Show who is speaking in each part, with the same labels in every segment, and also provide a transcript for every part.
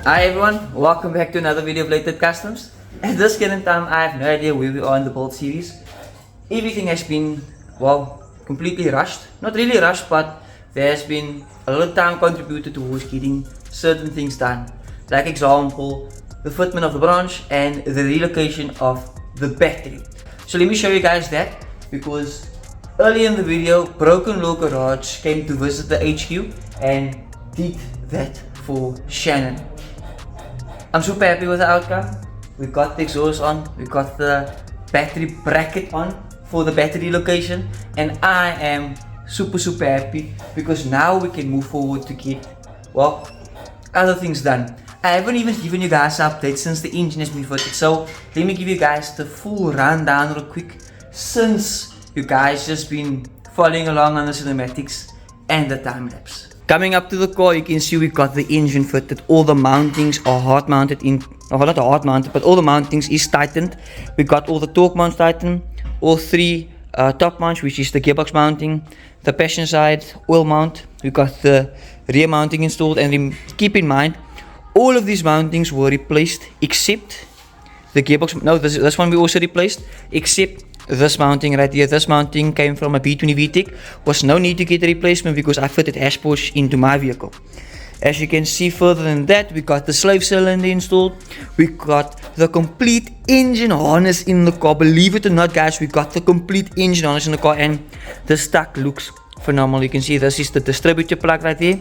Speaker 1: Hi everyone, welcome back to another video of Lated Customs. At this current time, I have no idea where we are in the build series. Everything has been, well, completely rushed. Not really rushed, but there has been a lot of time contributed towards getting certain things done. Like example, the fitment of the branch and the relocation of the battery. So let me show you guys that, because earlier in the video, Broken Law Garage came to visit the HQ and did that for Shannon. I'm super happy with the outcome. We got the exhaust on, we got the battery bracket on for the battery location, and I am super happy because now we can move forward to get, well, other things done. I haven't even given you guys an update since the engine has been fitted, so let me give you guys the full rundown real quick, since you guys just been following along on the cinematics and the time lapse. Coming up to the car, you can see we got the engine fitted. All the mountings are hard mounted in, well, not hard mounted, but all the mountings is tightened. We got all the torque mounts tightened, all three top mounts, which is the gearbox mounting, the passenger side oil mount. We got the rear mounting installed, and keep in mind, all of these mountings were replaced except the gearbox. No, this one we also replaced, except this mounting right here. This mounting came from a B20 VTEC. Was no need to get a replacement because I fitted hashboards into my vehicle. As you can see further than that, we got the slave cylinder installed. We got the complete engine harness in the car. Believe it or not, guys, we got the complete engine harness in the car, and the stack looks phenomenal. You can see this is the distributor plug right there.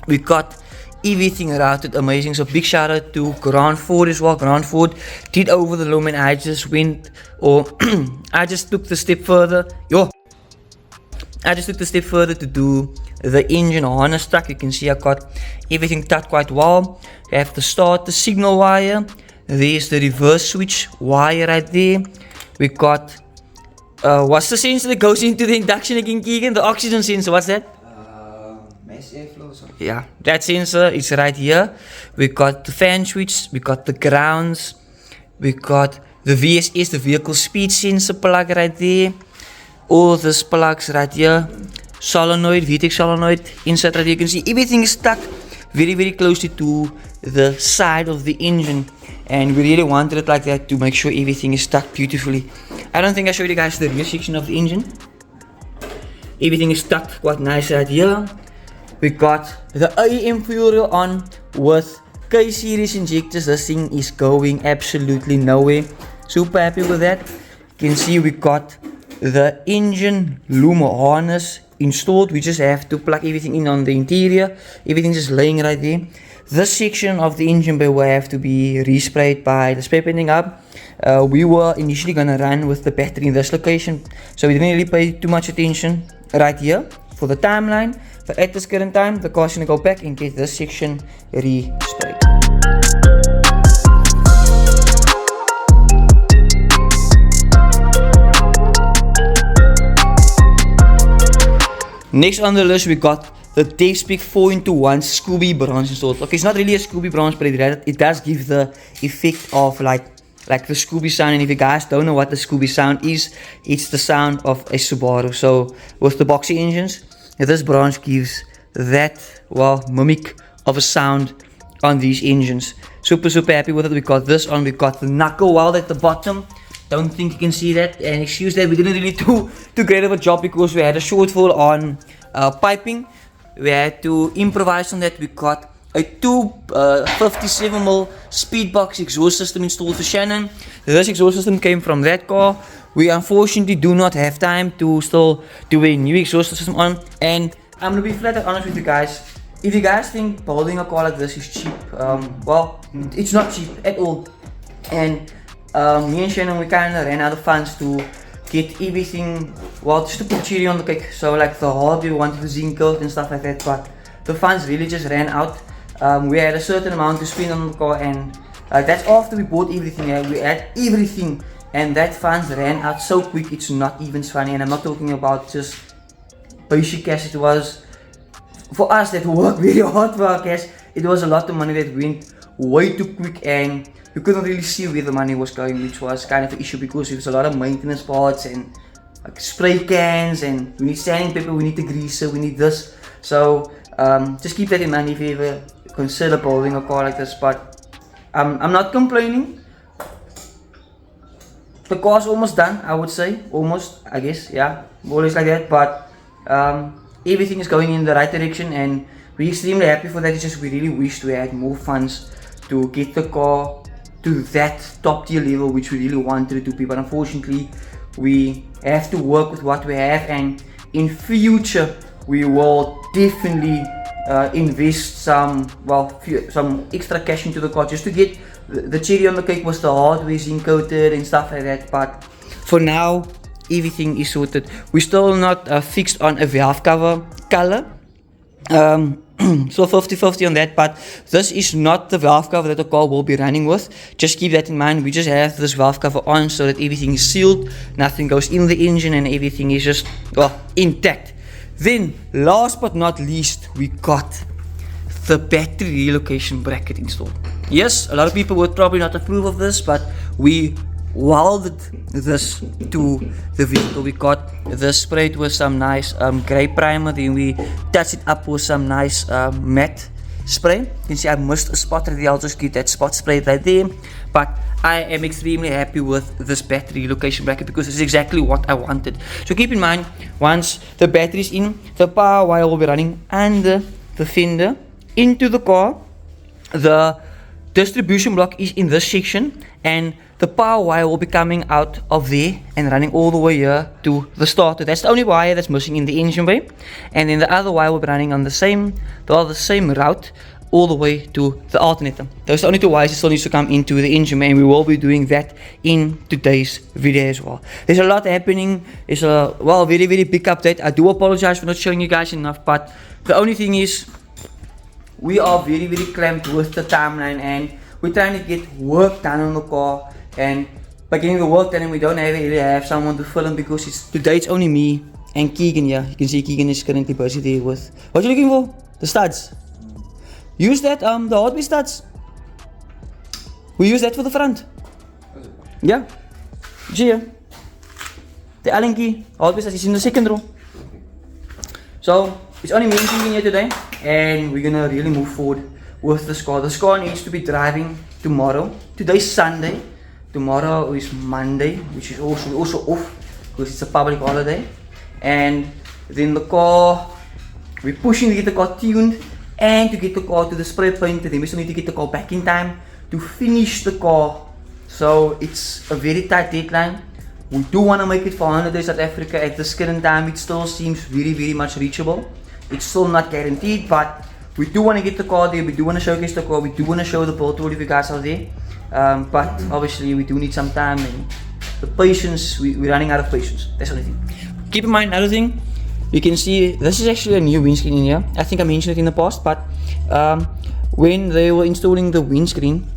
Speaker 1: We got everything routed amazing, so big shout out to Grand Ford as well. Grand Ford did over the loom, and I just went, or I just took the step further. I just took the step further to do the engine harness stack. You can see I got everything tucked quite well. You have to start the signal wire. There's the reverse switch wire right there. We got what's the sensor that goes into the induction again, Keegan? The oxygen sensor. What's that?
Speaker 2: Mass airflow or something.
Speaker 1: Yeah, that sensor is right here. We got the fan switch, we got the grounds, we got the VSS, the vehicle speed sensor plug right there. All these plugs right here. Solenoid, VTEC solenoid inside right here. You can see everything is stuck very closely to the side of the engine, and we really wanted it like that to make sure everything is stuck beautifully. I don't think I showed you guys the rear section of the engine. Everything is stuck quite nice right here. We got the AM fuel rail on with K-series injectors. This thing is going absolutely nowhere. Super happy with that. You can see we got the engine loom harness installed. We just have to plug everything in on the interior. Everything's just laying right there. This section of the engine bay will have to be resprayed by the spray painting up. We were initially gonna run with the battery in this location, so we didn't really pay too much attention right here for the timeline. But at this current time, the car's gonna go back and get this section re-sprayed. Next on the list, we got the Dayspec 4x1 Scooby branch installed. Okay, it's not really a Scooby branch, but it does give the effect of like the Scooby sound. And if you guys don't know what the Scooby sound is, it's the sound of a Subaru. So with the boxy engines, this branch gives that, well, mimic of a sound on these engines. Super happy with it. We got this on. We got the knuckle weld at the bottom. Don't think you can see that, and excuse that we didn't really do too great of a job because we had a shortfall on piping. We had to improvise on that. We got a 57mm Speedbox exhaust system installed for Shannon. This exhaust system came from that car. We unfortunately do not have time to still do a new exhaust system on, and I'm gonna be flat out honest with you guys. If you guys think building a car like this is cheap, well, it's not cheap at all. And me and Shannon, we kinda ran out of funds to get everything, well, just to put cherry on the cake. So like the hardware, we wanted the zinc coat and stuff like that, but the funds really just ran out. We had a certain amount to spend on the car, and that's after we bought everything. We had everything, and that funds ran out so quick, it's not even funny. And I'm not talking about just basic cash. It was, for us that worked very hard for our cash, it was a lot of money that went way too quick, and you couldn't really see where the money was going, which was kind of an issue because there was a lot of maintenance parts and like spray cans, and we need sanding paper, we need the greaser, we need this. So just keep that in mind if you ever consider building a car like this, but I'm not complaining. The car's almost done, I would say. Almost, I guess, yeah. Always like that, but everything is going in the right direction and we're extremely happy for that. It's just we really wish we had more funds to get the car to that top tier level which we really wanted it to be, but unfortunately we have to work with what we have, and in future we will definitely invest some extra cash into the car just to get the cherry on the cake with the hardware zinc coated and stuff like that. But for now everything is sorted. We're still not fixed on a valve cover color, so 50-50 on that, but this is not the valve cover that the car will be running with. Just keep that in mind. We just have this valve cover on so that everything is sealed, nothing goes in the engine, and everything is just, well, intact. Then last but not least, we got the battery relocation bracket installed. Yes, a lot of people would probably not approve of this, but we welded this to the vehicle. We got this sprayed with some nice grey primer, then we touched it up with some nice matte spray. You can see I missed a spot right there. I'll just get that spot sprayed right there, but I am extremely happy with this battery relocation bracket because it's exactly what I wanted. So keep in mind, once the battery is in, the power wire will be running under the fender into the car. The distribution block is in this section, and the power wire will be coming out of there and running all the way here to the starter. That's the only wire that's missing in the engine bay, and then the other wire will be running on the same route all the way to the alternator. Those are the only two wires that still needs to come into the engine bay, and we will be doing that in today's video as well. There's a lot happening. It's a very big update. I do apologize for not showing you guys enough, but the only thing is we are very clamped with the timeline, and we're trying to get work done on the car. And by getting the work done, and we don't really have someone to film because today it's only me and Keegan here. You can see Keegan is currently busy there with what you looking for? The studs. Use that the hardware studs. We use that for the front. Yeah. Here. The Allen key hardware studs is in the second row. So it's only me and Keegan here today, and we're gonna really move forward with this car. This car needs to be driving tomorrow. Today's Sunday. Tomorrow is Monday, which is also off because it's a public holiday. And then the car, we're pushing to get the car tuned and to get the car to the spray paint. Then we still need to get the car back in time to finish the car. So it's a very tight deadline. We do want to make it for 100 days South Africa. At this current time, it still seems very much reachable. It's still not guaranteed, but we do want to get the car there. We do want to showcase the car. We do want to show the build to all of you guys out there. But obviously we do need some time, and the patience, we're running out of patience. That's the only thing. Keep in mind another thing, you can see this is actually a new windscreen in here. I think I mentioned it in the past, but when they were installing the windscreen,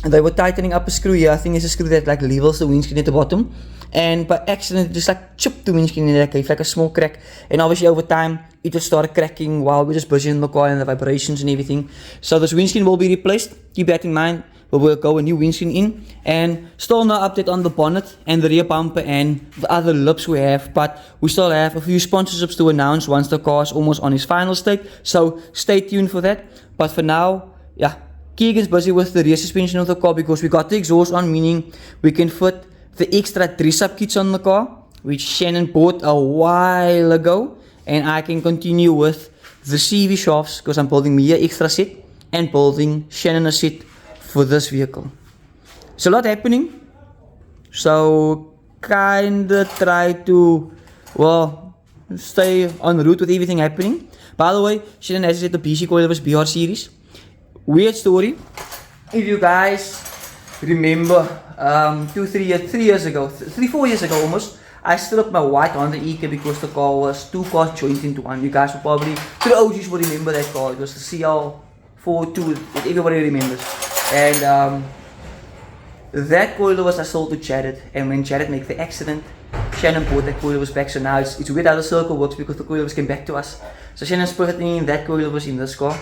Speaker 1: they were tightening up a screw here. I think it's a screw that like levels the windscreen at the bottom, and by accident it just like chipped the windscreen in there, gave like a small crack, and obviously over time it just started cracking while we're just busy in the car and the vibrations and everything. So this windscreen will be replaced. Keep that in mind. We will go a new windscreen in, and still no update on the bonnet and the rear bumper and the other lips we have, but we still have a few sponsorships to announce once the car is almost on its final state, so stay tuned for that. But for now, yeah, Keegan's busy with the rear suspension of the car because we got the exhaust on, meaning we can fit the extra dress-up kits on the car, which Shannon bought a while ago, and I can continue with the CV shafts because I'm building me an extra set and building Shannon a set for this vehicle. It's a lot happening, so kinda try to, well, stay on route with everything happening. By the way, Shannon has said the BC coilovers BR series. Weird story. If you guys remember, 4 years ago almost, I stripped my white Honda EK because the car was two cars joined into one. You guys will probably, to the OGs will remember that car. It was the CL42 that everybody remembers. And that coilovers I sold to Jared, and when Jared made the accident, Shannon bought that coilovers back. So now it's weird how the circle works because the coilovers came back to us. So Shannon's putting that coilovers in this car.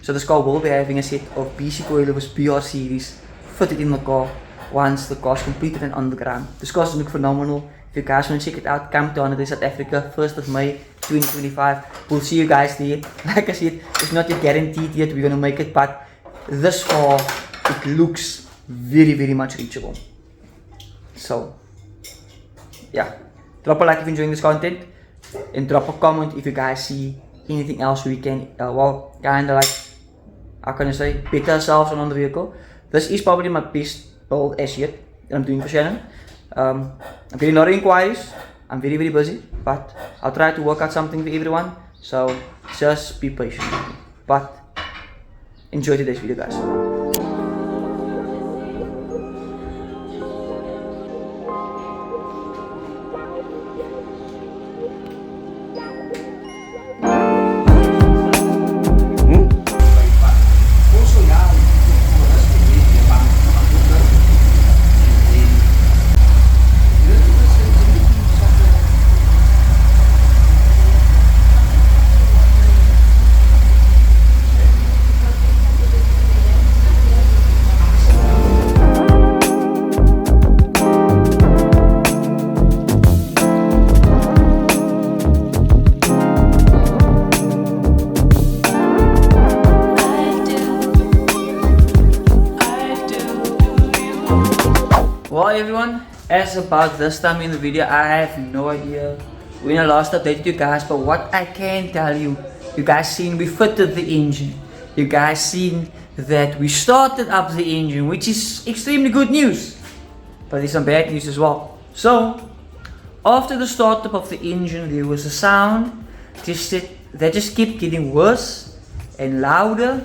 Speaker 1: So this car will be having a set of BC coilovers BR series fitted in the car once the car is completed and on the ground. This car is looking phenomenal, If you guys want to check it out, come to Honda Day South Africa, 1st of May 2025. We'll see you guys there. Like I said, it's not yet guaranteed yet we're gonna make it, but this far it looks very much reachable. So yeah, drop a like if you're enjoying this content, and drop a comment if you guys see anything else we can well, kinda like, how can I say, better ourselves on the vehicle. This is probably my best build as yet that I'm doing for Shannon. I'm getting a lot of inquiries. I'm very busy, but I'll try to work out something for everyone, so just be patient with me. But enjoy today's video, guys. Well everyone, as about this time in the video, I have no idea when I last updated you guys, but what I can tell you, you guys seen we fitted the engine. You guys seen that we started up the engine, which is extremely good news. But there's some bad news as well. So, after the startup of the engine, there was a sound that just kept getting worse and louder,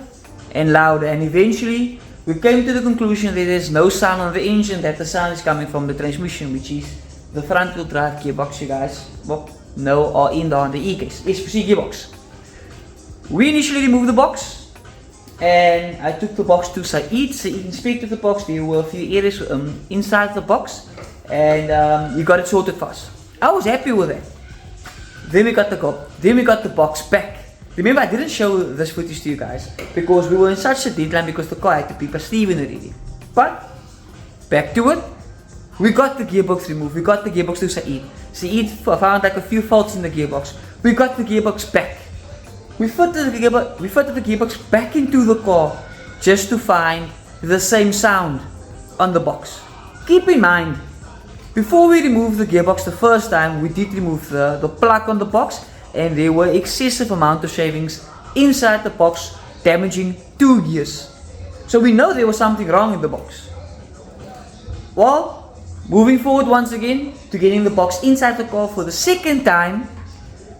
Speaker 1: and eventually we came to the conclusion that there's no sound on the engine, that the sound is coming from the transmission, which is the front wheel drive gearbox. You guys know or in the Honda E-Case, SPC gearbox. We initially removed the box, and I took the box to Said. Said inspected the box. There were a few areas inside the box, and he got it sorted for us. I was happy with that. Then we got the box back. Remember, I didn't show this footage to you guys because we were in such a deadline because the car had to be per Steven already. But back to it, we got the gearbox removed. We got the gearbox to Said. Said found like a few faults in the gearbox. We got the gearbox back. We fitted the gearbox back into the car just to find the same sound on the box. Keep in mind, before we removed the gearbox the first time, we did remove the plug on the box, and there were excessive amount of shavings inside the box, damaging 2 gears. So we know there was something wrong in the box. Well, moving forward once again to getting the box inside the car for the second time,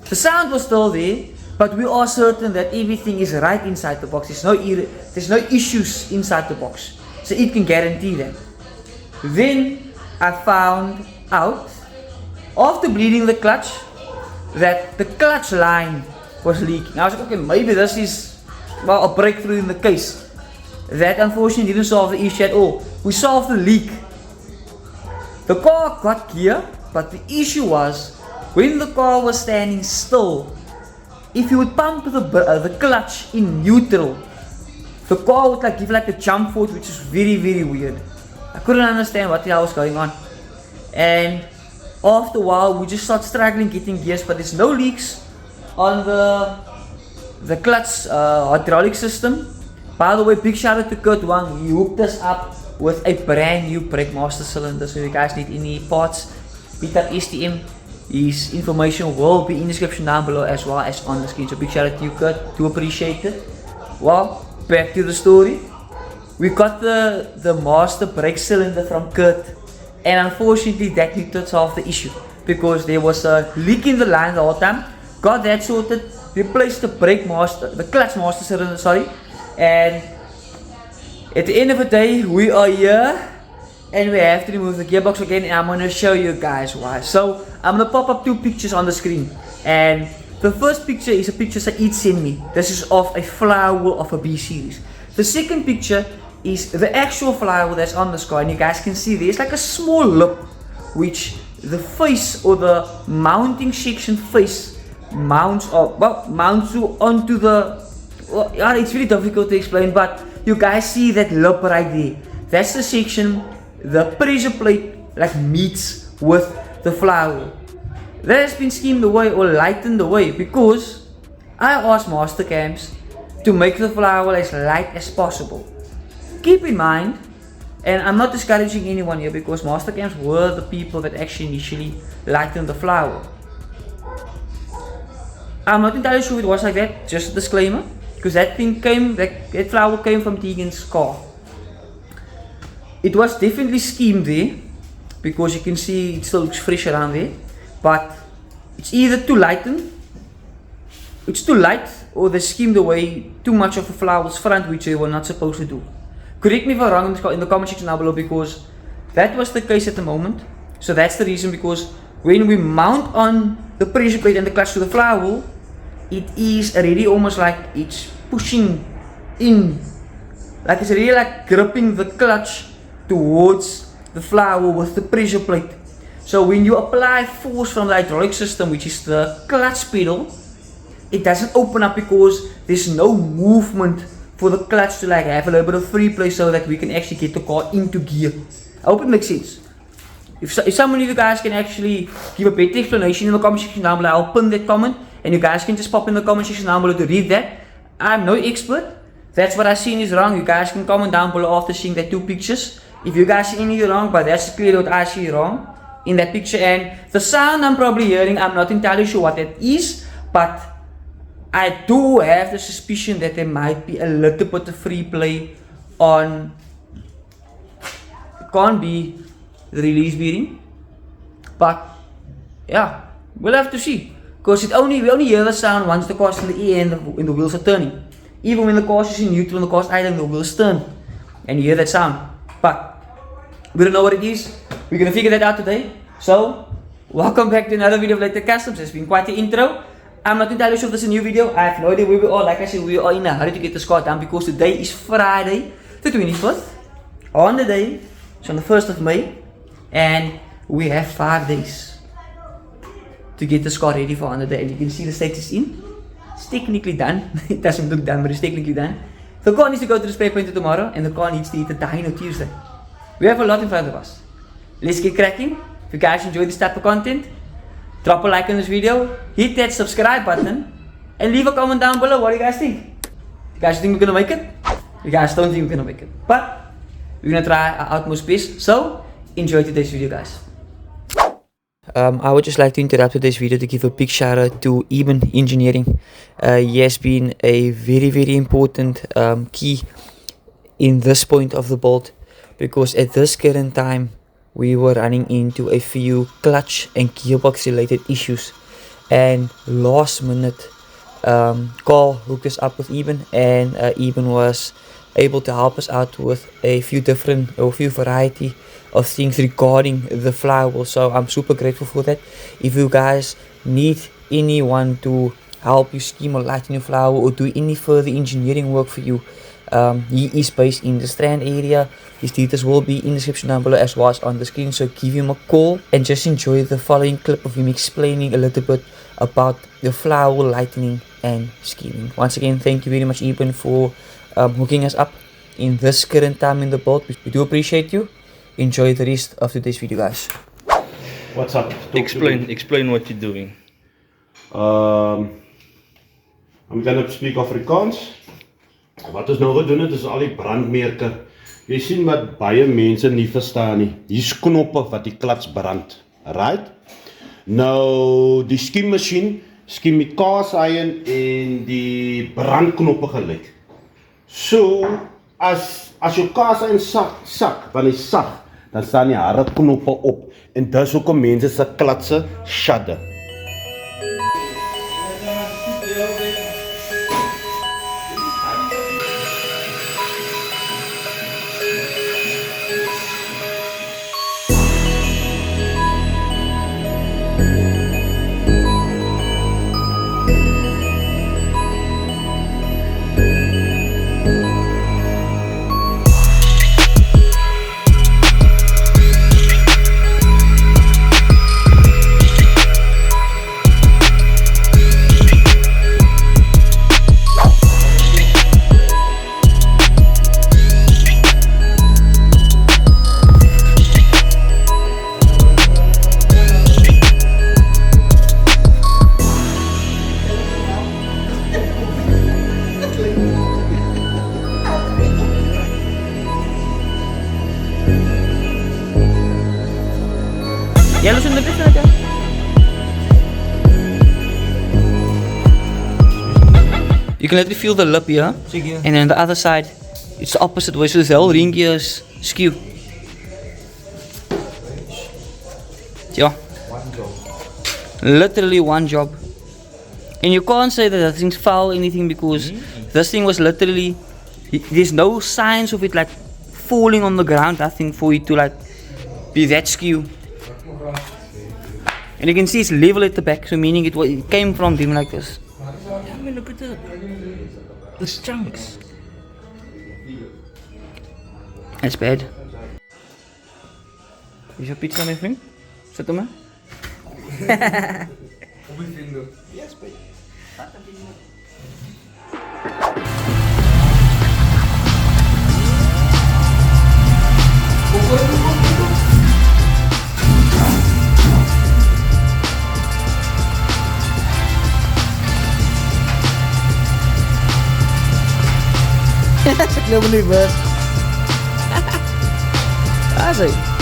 Speaker 1: the sound was still there, but we are certain that everything is right inside the box. There's no issues inside the box, so it can guarantee that. Then I found out, after bleeding the clutch, that the clutch line was leaking. I was like, okay, maybe this is, well, a breakthrough in the case. That unfortunately didn't solve the issue at all. We solved the leak. The car got gear, but the issue was, when the car was standing still, if you would pump the clutch in neutral, the car would like give like a jump forward, which is very weird. I couldn't understand what the hell was going on. And after a while, we just started struggling getting gears, but there's no leaks on the clutch hydraulic system. By the way, big shout out to Kurt Wang. He hooked us up with a brand new brake master cylinder. So if you guys need any parts, hit up STM. His information will be in the description down below as well as on the screen. So big shout out to you, Kurt. Do appreciate it. Well, back to the story. We got the master brake cylinder from Kurt. And unfortunately that didn't solve the issue because there was a leak in the line the whole time. Got that sorted, replaced the clutch master cylinder, sorry. And at the end of the day, we are here and we have to remove the gearbox again, and I'm gonna show you guys why. So I'm gonna pop up 2 pictures on the screen, and the first picture is a picture Said sent me. This is of a flywheel of a B series. The second picture is the actual flywheel that's on this car, and you guys can see there's like a small lip which the face or the mounting section face mounts onto the, yeah, it's really difficult to explain, but you guys see that lip right there. That's the section the pressure plate like meets with the flywheel. That has been schemed away or lightened away because I asked master cams to make the flywheel as light as possible. Keep in mind, and I'm not discouraging anyone here because master cams were the people that actually initially lightened the flywheel. I'm not entirely sure it was like that, just a disclaimer, because that flywheel came from Tegan's car. It was definitely schemed there, because you can see it still looks fresh around there, but it's either too light, or they schemed away too much of the flywheel's front, which they were not supposed to do. Correct me if I'm wrong in the comment section down below, because that was the case at the moment. So that's the reason, because when we mount on the pressure plate and the clutch to the flywheel, it is already almost like it's pushing in, like it's really like gripping the clutch towards the flywheel with the pressure plate. So when you apply force from the hydraulic system, which is the clutch pedal, it doesn't open up because there's no movement for the clutch to like have a little bit of free play so that we can actually get the car into gear. I hope it makes sense. If someone of you guys can actually give a better explanation in the comment section down below, I'll pin that comment and you guys can just pop in the comment section down below to read that. I'm no expert. That's what I seen is wrong. You guys can comment down below after seeing the two pictures if you guys see anything wrong, but that's clearly what I see wrong in that picture. And the sound I'm probably hearing, I'm not entirely sure what that is, but I do have the suspicion that there might be a little bit of free play on, it can't be the release bearing, but yeah, we'll have to see, because we only hear the sound once the car's in the air and the wheels are turning. Even when the car is in neutral and the car's idling, the wheels turn and you hear that sound, but we don't know what it is. We're gonna figure that out today. So welcome back to another video of Related Customs. It's been quite the intro. I'm not entirely sure if this is a new video. I have no idea where we are. Like I said, we are in a hurry to get this car done because today is Friday the 25th. On the day, it's on the 1st of May, and we have 5 days to get this car ready for on the day. And you can see the state it's in. It's technically done. It doesn't look done, but it's technically done. The car needs to go to the spray painter tomorrow, and the car needs to eat the Dyno Tuesday. We have a lot in front of us. Let's get cracking. If you guys enjoy this type of content, drop a like on this video, hit that subscribe button, and leave a comment down below. What do you guys think? You guys think we're gonna make it? You guys don't think we're gonna make it, but we're gonna try our utmost best. So enjoy today's video, guys. I would just like to interrupt today's video to give a big shout out to Eben Engineering. He has been a very important key in this point of the build, because at this current time we were running into a few clutch and gearbox related issues, and last minute Carl hooked us up with Eben, and Eben was able to help us out with a few variety of things regarding the flywheel. So I'm super grateful for that. If you guys need anyone to help you scheme or lighten your flywheel or do any further engineering work for you, he is based in the Strand area. His details will be in the description down below as well as on the screen, so give him a call and just enjoy the following clip of him explaining a little bit about the flywheel lightening and scheming. Once again, thank you very much, Eben, for hooking us up in this current time in the build. We do appreciate you. Enjoy the rest of today's video, guys.
Speaker 3: What's up?
Speaker 4: Explain what you're doing.
Speaker 3: I'm gonna speak Afrikaans. Wat ons nou gedoen het is al die brandmerke. Jy sien wat baie mense nie verstaan nie. Hier's knoppe wat die klats brand. Right? Nou die skiemmasjien skiem die kaasiron en die brandknoppe gelyk. So as jou kaasiron sak, dan is sag, dan staan die harde knoppe op en dis hoekom mense se klatse shudder.
Speaker 1: Jij loosen een beetje uit, ja? You can literally feel the lip here.
Speaker 2: Zeker.
Speaker 1: And then on the other side, it's the opposite way. So the whole ring here is skew. Yeah.
Speaker 2: One job.
Speaker 1: Literally one job. And you can't say that thing's foul or anything because this thing was literally, there's no signs of it like falling on the ground, nothing for it to like be that skew. And you can see it's level at the back, so meaning it came from them like this.
Speaker 4: I mean, look at that. The chunks.
Speaker 1: That's bad. Is your pizza, my friend? Sit on me.
Speaker 2: Yes, babe.
Speaker 1: No believers. Asik.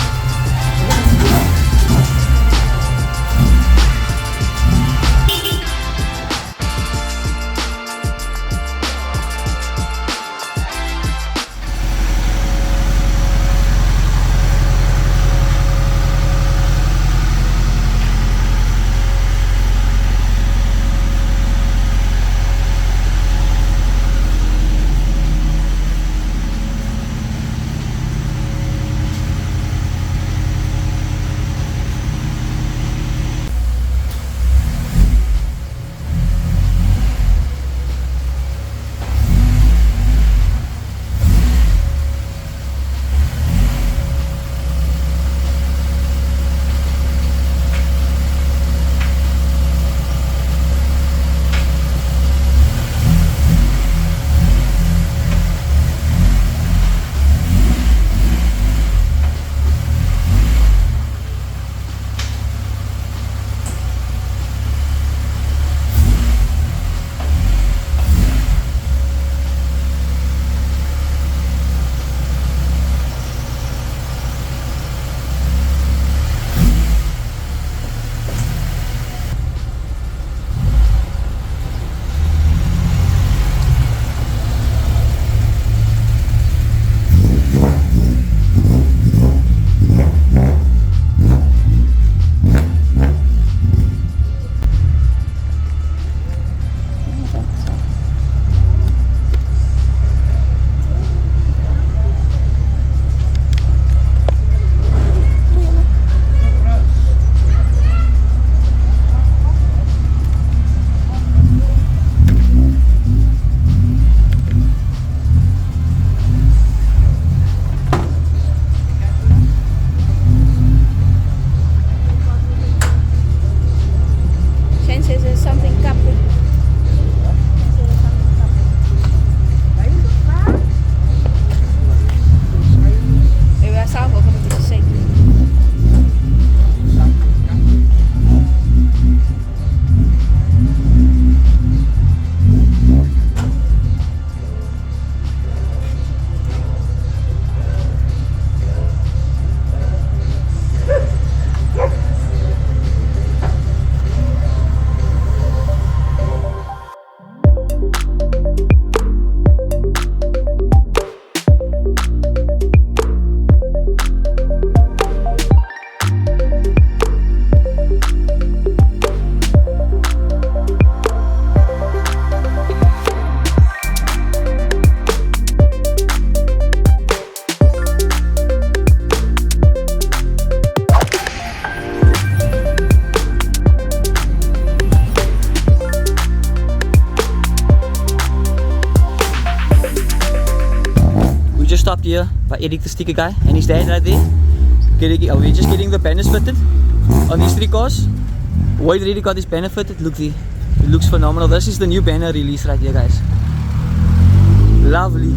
Speaker 1: stopped here by Eric the sticker guy and his dad right there. We're just getting the banners fitted on these three cars. Wade already got his banner fitted. Look there. It looks phenomenal. This is the new banner release right here, guys. Lovely.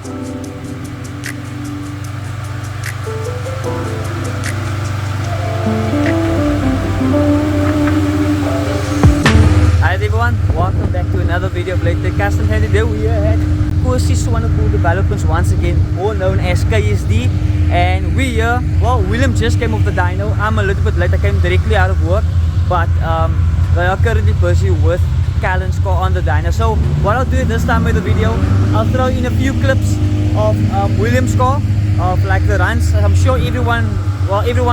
Speaker 1: Hi everyone, welcome back to another video of Latest Custom. And today we are at Kosi Swanepoel Developments once again, all known as KSD. And we here, well, William just came off the dyno. I'm a little bit late, I came directly out of work. But they are currently busy with Callan's car on the dyno. So what I'll do this time with the video, I'll throw in a few clips of William's car, of like the runs. I'm sure everyone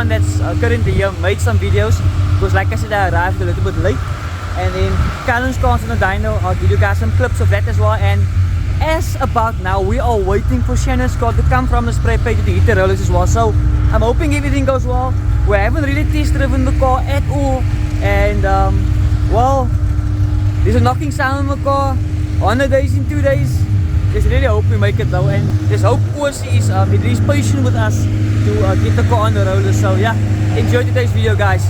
Speaker 1: that's currently here made some videos, because like I said, I arrived a little bit late. And then Callan's cars on the dyno, I'll give you guys some clips of that as well. And as about now, we are waiting for Shannon's car to come from the spray paint to hit the rollers as well. So I'm hoping everything goes well. We haven't really test driven the car at all. And well, there's a knocking sound on the car. Honda Days in 2 days. Just really hope we make it though. And just hope Kosi is at least patient with us to get the car on the rollers. So yeah, enjoy today's video guys.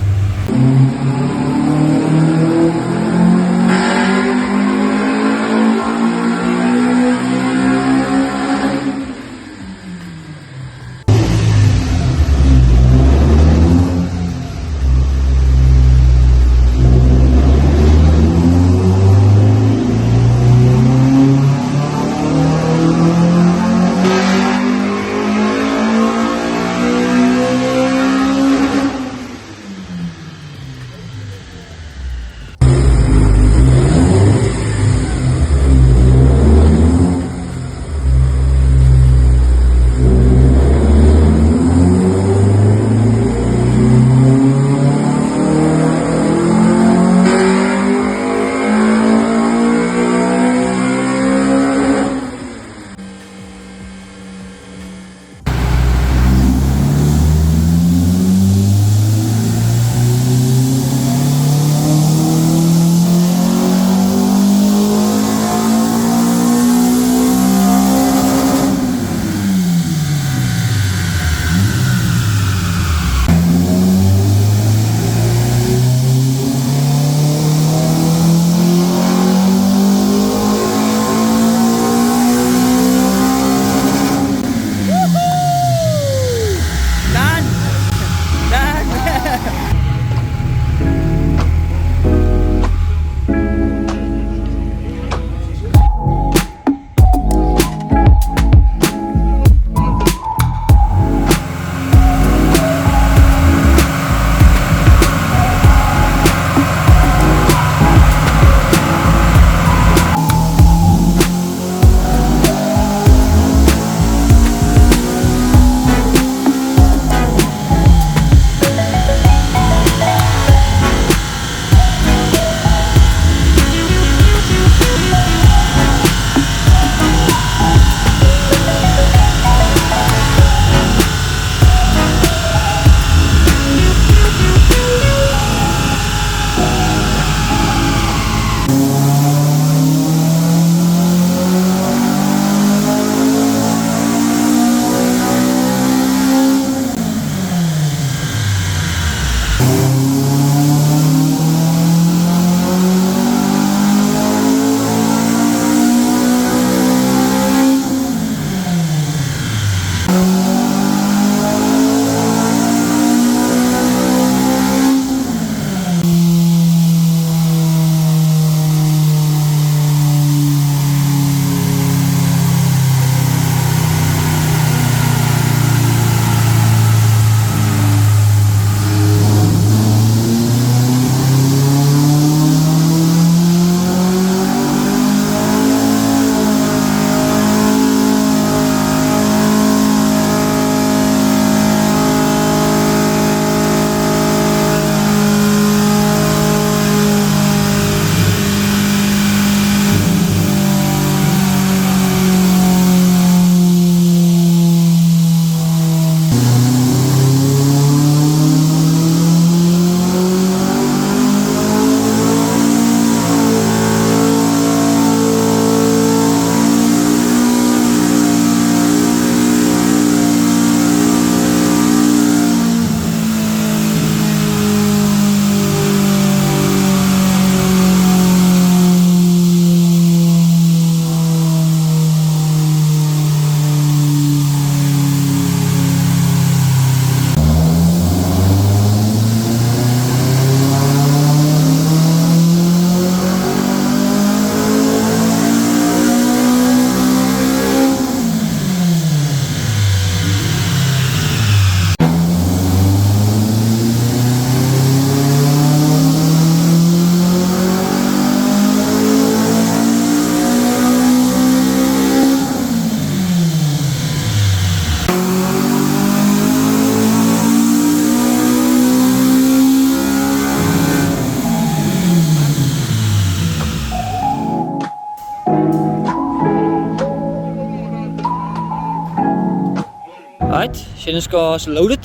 Speaker 1: Tennis car's loaded.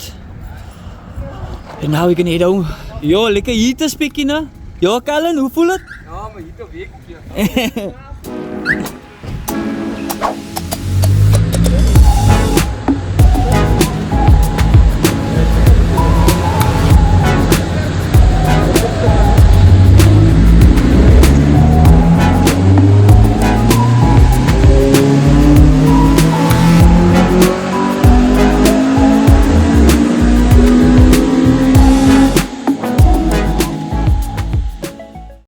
Speaker 1: And now we can head home. Yo, lekker heat speaking, hè? Yo, Callan, hoe voel het?
Speaker 2: Ja, maar hier toch week.